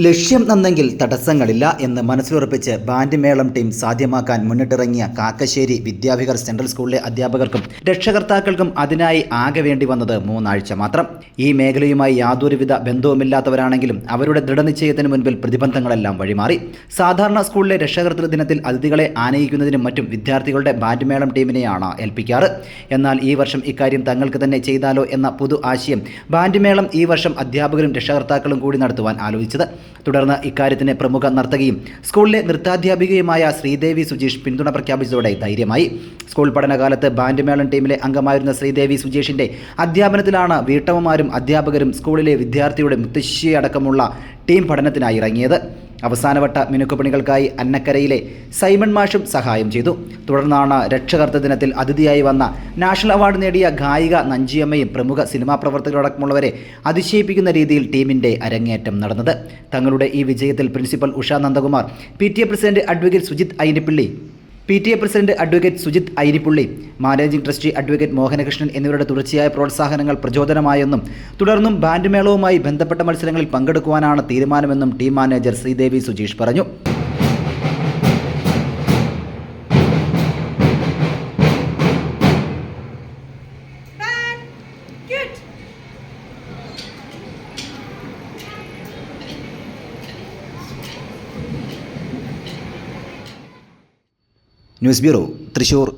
ലക്ഷ്യം നന്നെങ്കിൽ തടസ്സങ്ങളില്ല എന്ന് മനസ്സിലുറപ്പിച്ച് ബാൻഡ് മേളം ടീം സാധ്യമാക്കാൻ മുന്നിട്ടിറങ്ങിയ കാക്കശ്ശേരി വിദ്യാവിഹാർ സെൻട്രൽ സ്കൂളിലെ അധ്യാപകർക്കും രക്ഷകർത്താക്കൾക്കും അതിനായി ആകെ വേണ്ടി വന്നത് 3 ആഴ്ച മാത്രം. ഈ മേഖലയുമായി യാതൊരുവിധ ബന്ധവുമില്ലാത്തവരാണെങ്കിലും അവരുടെ ദൃഢനിശ്ചയത്തിന് മുൻപിൽ പ്രതിബന്ധങ്ങളെല്ലാം വഴിമാറി. സാധാരണ സ്കൂളിലെ രക്ഷകർത്തൃ ദിനത്തിൽ അതിഥികളെ ആനയിക്കുന്നതിനും മറ്റും വിദ്യാർത്ഥികളുടെ ബാൻഡ് മേളം ടീമിനെയാണ് ഏൽപ്പിക്കാറ്. എന്നാൽ ഈ വർഷം ഇക്കാര്യം തങ്ങൾക്ക് തന്നെ ചെയ്താലോ എന്ന പുതു ആശയം ബാൻഡ് മേളം ഈ വർഷം അധ്യാപകരും രക്ഷകർത്താക്കളും കൂടി നടത്തുവാൻ ആലോചിച്ചത്. തുടർന്ന് ഇക്കാര്യത്തിന് പ്രമുഖ നർത്തകിയും സ്കൂളിലെ നൃത്താധ്യാപികയുമായ ശ്രീദേവി സുജീഷ് പിന്തുണ പ്രഖ്യാപിച്ചതോടെ ധൈര്യമായി. സ്കൂൾ പഠനകാലത്ത് ബാൻഡ് മേളം ടീമിലെ അംഗമായിരുന്ന ശ്രീദേവി സുജീഷിന്റെ അധ്യാപനത്തിലാണ് വീട്ടമ്മമാരും അധ്യാപകരും സ്കൂളിലെ വിദ്യാർത്ഥിയുടെ മുത്തശ്ശിയടക്കമുള്ള ടീം പഠനത്തിനായി ഇറങ്ങിയത്. അവസാനവട്ട മിനുക്കുപണികൾക്കായി അന്നക്കരയിലെ സൈമൺ മാഷും സഹായം ചെയ്തു. തുടർന്നാണ് രക്ഷകർത്തൃ ദിനത്തിൽ അതിഥിയായി വന്ന നാഷണൽ അവാർഡ് നേടിയ ഗായിക നഞ്ചിയമ്മയും പ്രമുഖ സിനിമാ പ്രവർത്തകരടക്കമുള്ളവരെ അതിശയിപ്പിക്കുന്ന രീതിയിൽ ടീമിൻ്റെ അരങ്ങേറ്റം നടന്നത്. തങ്ങളുടെ ഈ വിജയത്തിൽ principal Usha Nandakumar, PTA president advocate Sujith Airippully, managing trustee advocate Mohanakrishnan എന്നിവരുടെ തുടർച്ചയായ പ്രോത്സാഹനങ്ങൾ പ്രചോദനമായെന്നും തുടർന്നും ബാൻഡ് മേളവുമായി ബന്ധപ്പെട്ട മത്സരങ്ങളിൽ പങ്കെടുക്കുവാനാണ് തീരുമാനമെന്നും ടീം മാനേജർ ശ്രീദേവി സുജീഷ് പറഞ്ഞു. News bureau, Thrissur.